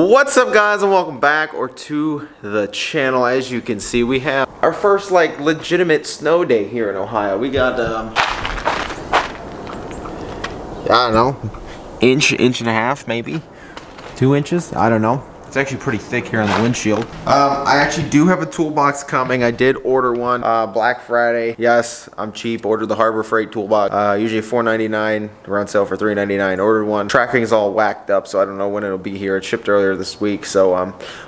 What's up, guys, and welcome back to the channel. As you can see, we have our first like legitimate snow day here in Ohio. We got I don't know, inch and a half, maybe 2 inches. I don't know. It's actually pretty thick here on the windshield. I actually do have a toolbox coming. I did order one Black Friday. Yes, I'm cheap. Ordered the Harbor Freight toolbox. Usually $4.99. Around sale for $3.99. Ordered one. Tracking is all whacked up, so I don't know when it'll be here. It shipped earlier this week, so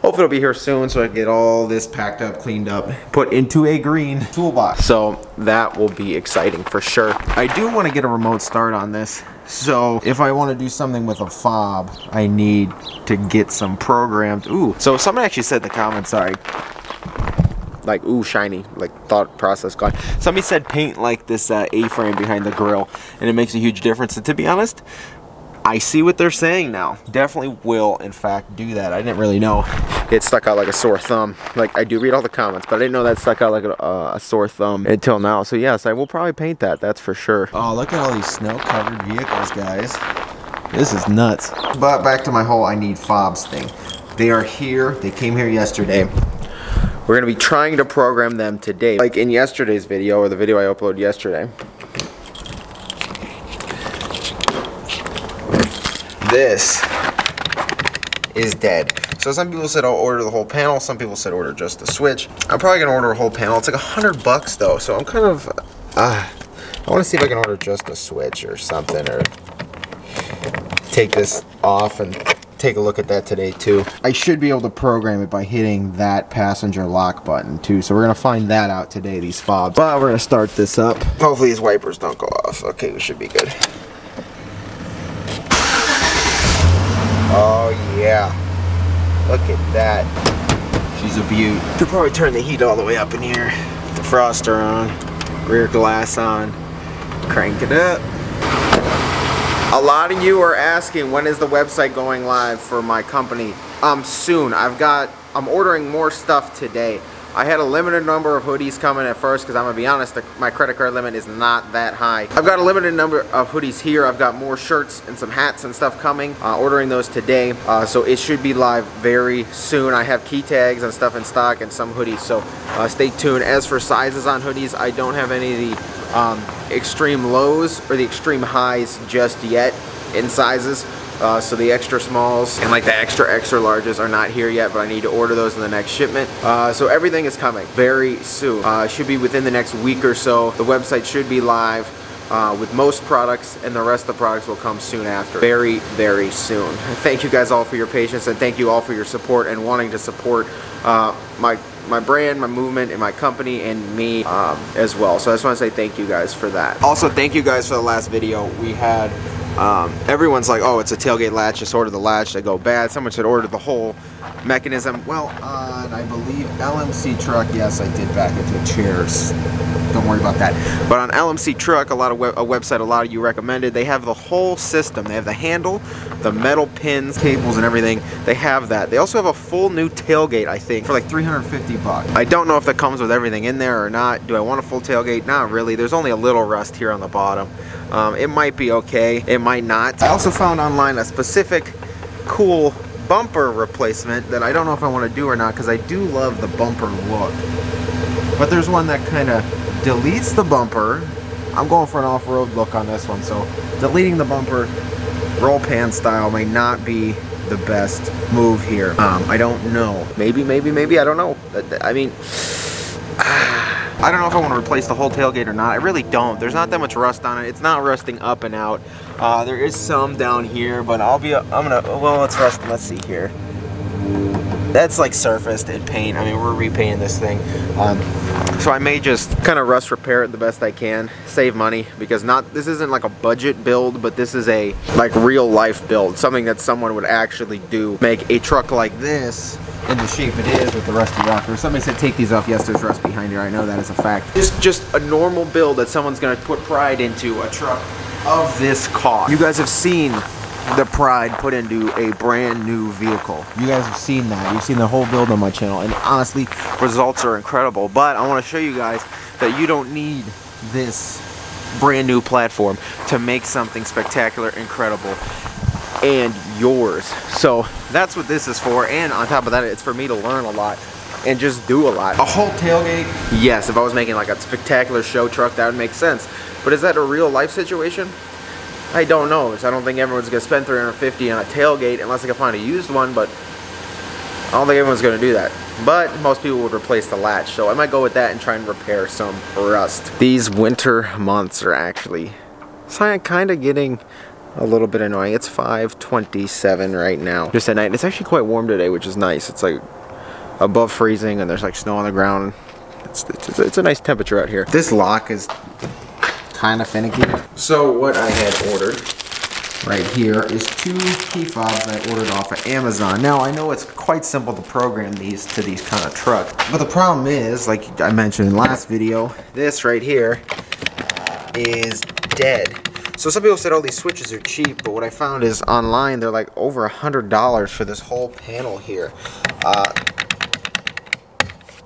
hopefully it'll be here soon, so I can get all this packed up, cleaned up, put into a green toolbox. So that will be exciting for sure. I do want to get a remote start on this. So if I want to do something with a fob, I need to get some programmed. Ooh, so someone actually said in the comments, sorry, like, ooh, shiny, like thought process gone. Somebody said paint like this A-frame behind the grill, and it makes a huge difference. And to be honest, I see what they're saying now. Definitely will, in fact, do that. I didn't really know it stuck out like a sore thumb. Like, I do read all the comments, but I didn't know that stuck out like a sore thumb until now. So yes, I will probably paint that, that's for sure. Oh, look at all these snow-covered vehicles, guys. This is nuts. But back to my whole I need fobs thing. They are here. They came here yesterday. We're gonna be trying to program them today. Like in yesterday's video, or the video I uploaded yesterday. This is dead. So some people said I'll order the whole panel, some people said order just the switch. I'm probably gonna order a whole panel. It's like $100 though, so I'm kind of I want to see if I can order just a switch or something, or take this off and take a look at that today too. I should be able to program it by hitting that passenger lock button too, so we're gonna find that out today, these fobs. But we're gonna start this up. Hopefully these wipers don't go off. Okay, we should be good. Oh yeah, look at that. She's a beaut. Could probably turn the heat all the way up in here. Defroster on, rear glass on, crank it up. A lot of you are asking, when is the website going live for my company? Soon. I'm ordering more stuff today. I had a limited number of hoodies coming at first because I'm gonna be honest, my credit card limit is not that high. I've got a limited number of hoodies here. I've got more shirts and some hats and stuff coming. Ordering those today, so it should be live very soon. I have key tags and stuff in stock and some hoodies, so stay tuned. As for sizes on hoodies, I don't have any of the extreme lows or the extreme highs just yet in sizes. So the extra smalls and like the extra larges are not here yet, but I need to order those in the next shipment. So everything is coming very soon. Should be within the next week or so. The website should be live with most products, and the rest of the products will come soon after. Very, very soon. Thank you guys all for your patience, and thank you all for your support and wanting to support my brand, my movement, and my company, and me as well. So I just want to say thank you guys for that. Also, thank you guys for the last video. We had everyone's like, oh, it's a tailgate latch, just order the latch, they go bad. Someone should order the whole mechanism. Well, on I believe LMC truck, yes, I did back into chairs. Don't worry about that. But on LMC truck, a website a lot of you recommended, they have the whole system. They have the handle, the metal pins, cables, and everything. They have that. They also have a full new tailgate, I think, for like $350. I don't know if that comes with everything in there or not. Do I want a full tailgate? Not really. There's only a little rust here on the bottom. It might be okay. It might not. I also found online a specific cool bumper replacement that I don't know if I want to do or not, because I do love the bumper look. But there's one that kind of deletes the bumper. I'm going for an off-road look on this one, so deleting the bumper roll pan style may not be the best move here. I don't know. Maybe, I don't know. I mean, I don't know if I want to replace the whole tailgate or not. I really don't. There's not that much rust on it. It's not rusting up and out. There is some down here, but well, let's rust. Let's see here. That's like surfaced in paint. I mean, we're repainting this thing. So I may just kind of rust repair it the best I can, save money, because this isn't like a budget build, but this is a like real life build, something that someone would actually do. Make a truck like this in the shape it is with the rusty rocker. Somebody said take these off. Yes, there's rust behind here. I know that is a fact. Just a normal build that someone's gonna put pride into, a truck of this cost. You guys have seen the pride put into a brand new vehicle. You guys have seen that. You've seen the whole build on my channel, and honestly, results are incredible. But I want to show you guys that you don't need this brand new platform to make something spectacular, incredible. and yours. So that's what this is for, and on top of that, it's for me to learn a lot and just do a lot. A whole tailgate? Yes, if I was making like a spectacular show truck, that would make sense. But is that a real life situation? I don't know. I don't think everyone's gonna spend $350 on a tailgate unless they can find a used one, but I don't think everyone's gonna do that. But most people would replace the latch, so I might go with that and try and repair some rust. These winter months are actually kind of getting a little bit annoying. It's 5:27 right now, just at night. It's actually quite warm today, which is nice. It's like above freezing, and there's like snow on the ground. It's a nice temperature out here. This lock is kind of finicky. So what I had ordered right here is 2 key fobs I ordered off of Amazon. Now I know it's quite simple to program these to these kind of truck, but the problem is, like I mentioned in the last video, this right here is dead. So some people said, oh, these switches are cheap, but what I found is online they're like over $100 for this whole panel here.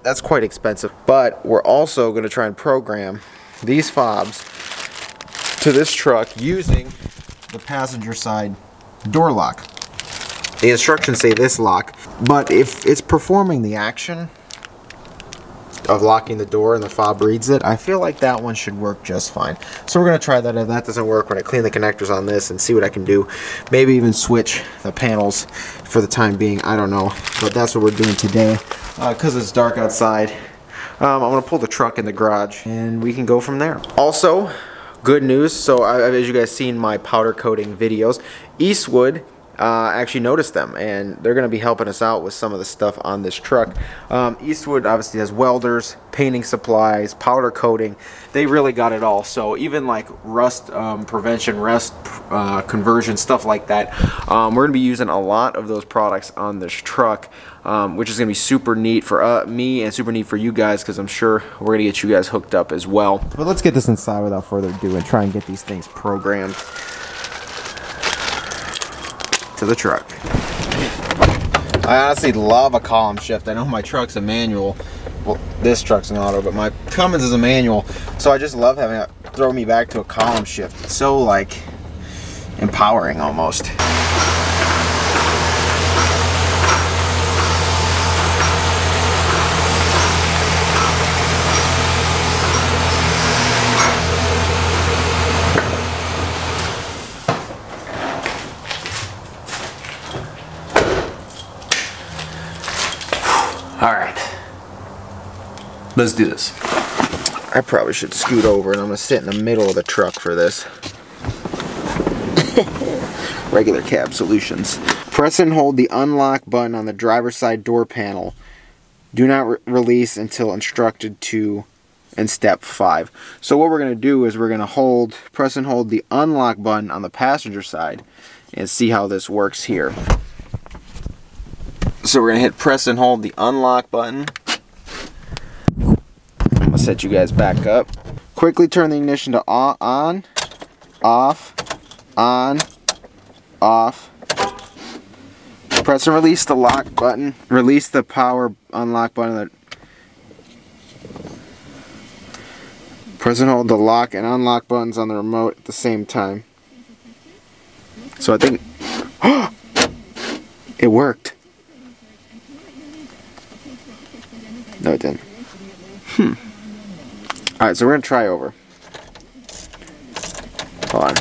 That's quite expensive. But we're also going to try and program these fobs to this truck using the passenger side door lock. The instructions say this lock, but if it's performing the action of locking the door and the fob reads it, I feel like that one should work just fine. So we're going to try that. If that doesn't work, we're going to clean the connectors on this and see what I can do. Maybe even switch the panels for the time being. I don't know, but that's what we're doing today. Because it's dark outside, I'm going to pull the truck in the garage and we can go from there. Also, good news. So as you guys seen my powder coating videos, Eastwood actually noticed them, and they're going to be helping us out with some of the stuff on this truck. Eastwood obviously has welders, painting supplies, powder coating. They really got it all. So even like rust prevention, rust conversion, stuff like that. We're going to be using a lot of those products on this truck, which is going to be super neat for me and super neat for you guys, because I'm sure we're going to get you guys hooked up as well. But let's get this inside without further ado and try and get these things programmed to the truck. I honestly love a column shift. I know my truck's a manual. Well, this truck's an auto, but my Cummins is a manual. So I just love having it throw me back to a column shift. It's so like empowering almost. Alright, let's do this. I probably should scoot over, and I'm going to sit in the middle of the truck for this. Regular cab solutions. Press and hold the unlock button on the driver's side door panel. Do not release until instructed to in step 5. So what we're going to do is we're going to press and hold the unlock button on the passenger side and see how this works here. So we're going to hit press and hold the unlock button. I'm going to set you guys back up. Quickly turn the ignition to on, off, on, off. Press and release the lock button. Release the power unlock button. Press and hold the lock and unlock buttons on the remote at the same time. So I think it worked. No, it didn't. Alright, so we're going to try over. Hold on.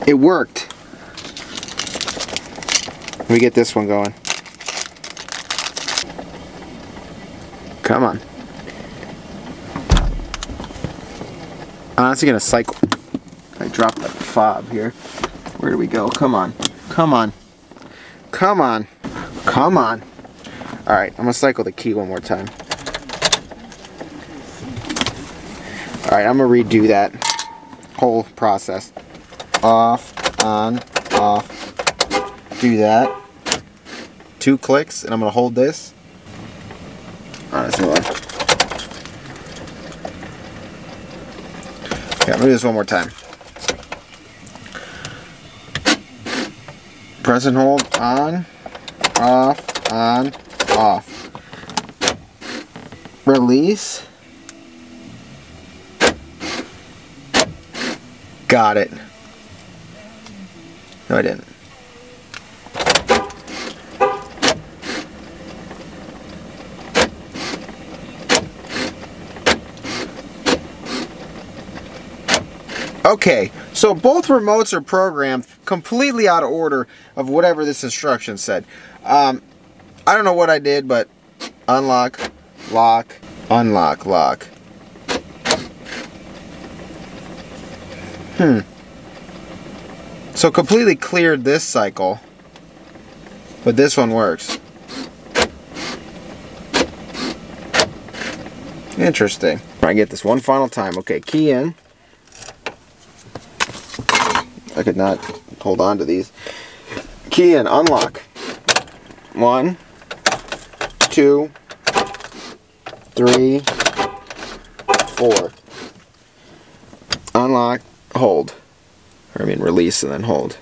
It worked. Let me get this one going. Come on. I'm honestly gonna cycle. I dropped that fob here. Where do we go? Come on. Come on. Come on. Come on. Alright, I'm gonna cycle the key one more time. Alright, I'm gonna redo that whole process. Off, on, off. Do that. 2 clicks, and I'm gonna hold this. Alright, let's move on. Okay, I'm gonna do this one more time. Press and hold, on, off, on, off. Release. Got it. No, I didn't. Okay, so both remotes are programmed completely out of order of whatever this instruction said. I don't know what I did, but unlock, lock, unlock, lock. So completely cleared this cycle, but this one works. Interesting. I get this one final time. Okay, key in. I could not hold on to these. Key in, unlock. 1, 2, 3, 4. Unlock, hold. Or I mean release and then hold.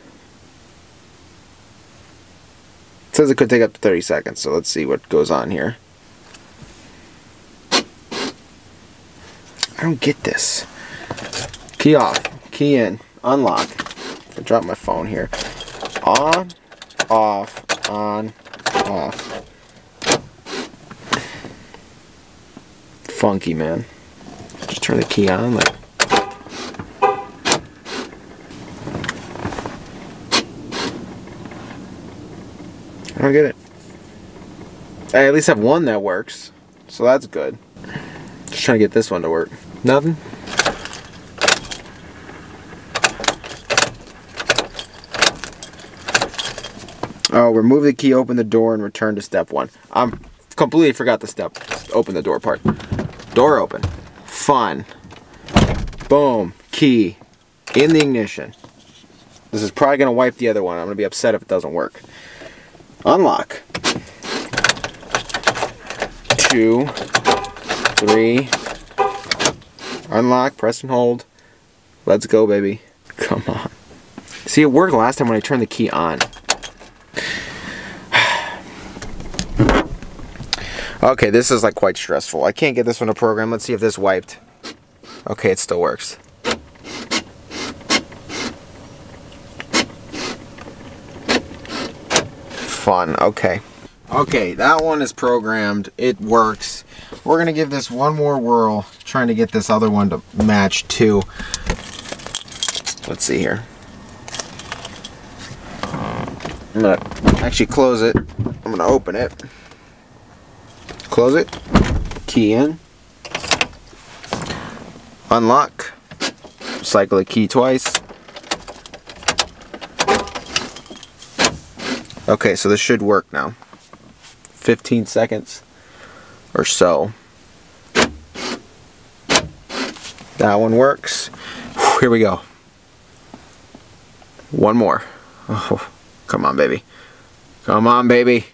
It says it could take up to 30 seconds, so let's see what goes on here. I don't get this. Key off, key in, unlock. I dropped my phone here. On, off, on, off. Funky, man. Just turn the key on, like. I don't get it. I at least have one that works, so that's good. Just trying to get this one to work. Nothing? Oh, remove the key, open the door, and return to step 1. I'm completely forgot the step. Open the door part. Door open. Fun. Boom. Key. In the ignition. This is probably going to wipe the other one. I'm going to be upset if it doesn't work. Unlock. 2, 3. Unlock, press and hold. Let's go, baby. Come on. See, it worked last time when I turned the key on. Okay, this is like quite stressful. I can't get this one to program. Let's see if this wiped. Okay, it still works. Fun. Okay. Okay, that one is programmed. It works. We're going to give this one more whirl, trying to get this other one to match too. Let's see here. I'm going to actually close it. I'm going to open it. Close it. Key in. Unlock. Cycle the key twice. Okay, so this should work now. 15 seconds or so. That one works. Here we go. One more. Oh, come on, baby. Come on, baby.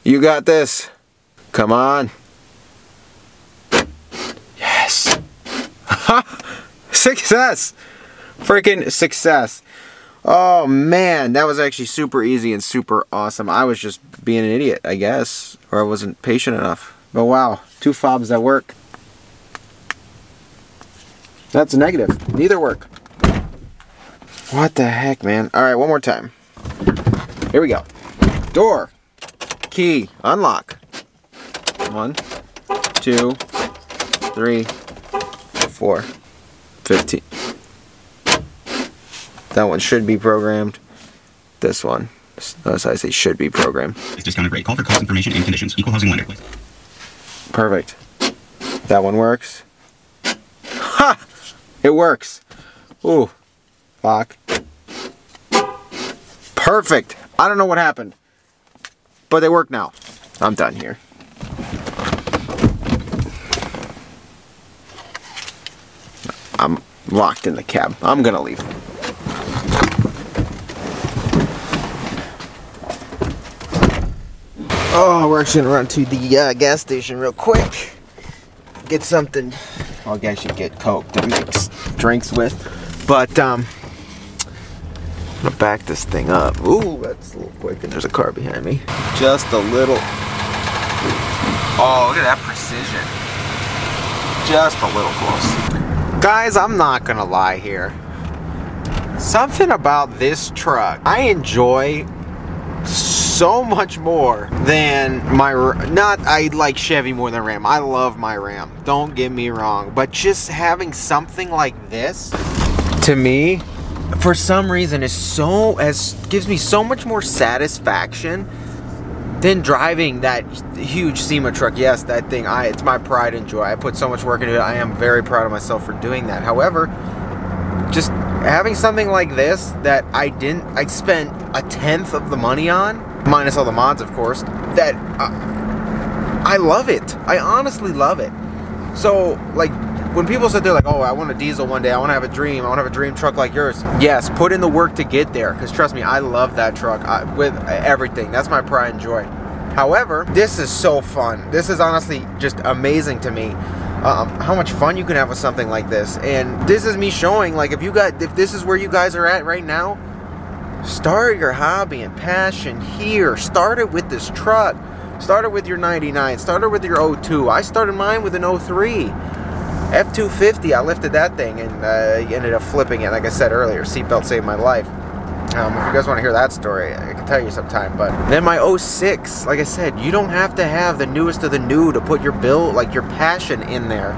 You got this. Come on. Yes. Success. Freaking success. Oh man, that was actually super easy and super awesome. I was just being an idiot, I guess, or I wasn't patient enough. But wow, 2 fobs that work. That's a negative. Neither work. What the heck, man? All right, one more time. Here we go. Door. Key. Unlock. 1, 2, 3, 4, 15. That one should be programmed. This one, notice I say should be programmed. It's discounted rate. Call for cost information and conditions. Equal housing lender, please. Perfect. That one works. Ha! It works. Ooh. Lock. Perfect. I don't know what happened, but they work now. I'm done here. I'm locked in the cab. I'm gonna leave. Oh, we're actually gonna run to the gas station real quick. Get something. Well, I guess you get Coke to mix drinks with. But I'm gonna back this thing up. Ooh, that's a little quick, and there's a car behind me. Just a little. Oh, look at that precision. Just a little close. Guys, I'm not gonna lie here. Something about this truck I enjoy so much more than my, I like Chevy more than Ram. I love my Ram, don't get me wrong, but just having something like this, to me, for some reason, gives me so much more satisfaction than driving that huge SEMA truck. Yes, that thing, it's my pride and joy. I put so much work into it. I am very proud of myself for doing that. However, just having something like this that I spent 1/10 of the money on, minus all the mods, of course, that I love it. I honestly love it. So, like, when people sit there like, oh, I want a diesel one day, I want to have a dream, I want to have a dream truck like yours. Yes, put in the work to get there, because trust me, I love that truck with everything. That's my pride and joy. However, this is so fun. This is honestly just amazing to me. How much fun you can have with something like this. And this is me showing, like, if this is where you guys are at right now, start your hobby and passion here. Start it with this truck. Start it with your 99. Start it with your 02. I started mine with an 03. F250, I lifted that thing and ended up flipping it. Like I said earlier, seatbelt saved my life. If you guys want to hear that story, I can tell you sometime. But then my 06, like I said, you don't have to have the newest of the new to put your build, like your passion in there,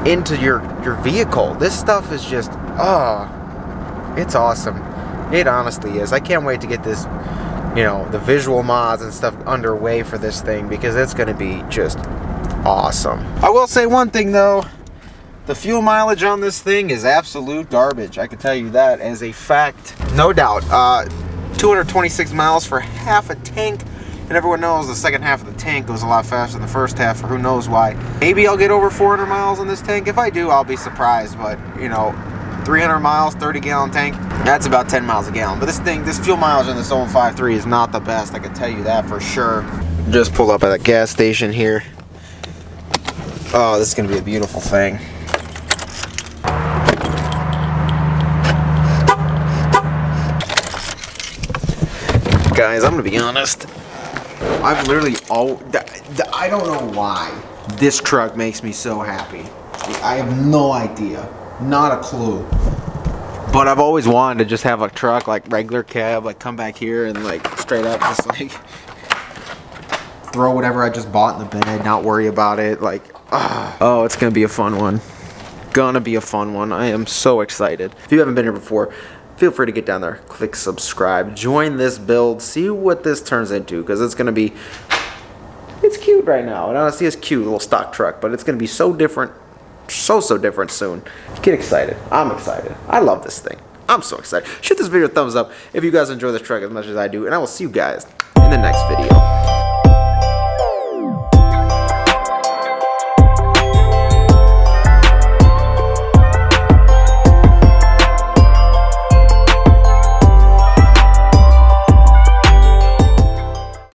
into your vehicle. This stuff is just, it's awesome. It honestly is. I can't wait to get this, you know, the visual mods and stuff underway for this thing, because it's going to be just awesome. I will say one thing though. The fuel mileage on this thing is absolute garbage. I can tell you that as a fact. No doubt. 226 miles for half a tank. And everyone knows the second half of the tank goes a lot faster than the first half, for who knows why. Maybe I'll get over 400 miles on this tank. If I do, I'll be surprised. But, you know, 300 miles, 30-gallon tank, that's about 10 miles a gallon. But this fuel mileage on this old 5.3 is not the best. I can tell you that for sure. Just pulled up at a gas station here. Oh, this is going to be a beautiful thing. Guys, I'm gonna be honest. I've literally I don't know why this truck makes me so happy. I have no idea, not a clue. But I've always wanted to just have a truck, like regular cab, like come back here and like straight up just like throw whatever I just bought in the bed, not worry about it. Like, oh, it's gonna be a fun one. Gonna be a fun one. I am so excited. If you haven't been here before, feel free to get down there, click subscribe, join this build, see what this turns into, because it's going to be, it's cute right now. And honestly, it's cute, little stock truck, but it's going to be so different, so different soon. Get excited. I'm excited. I love this thing. I'm so excited. Shoot this video a thumbs up if you guys enjoy this truck as much as I do, and I will see you guys in the next video.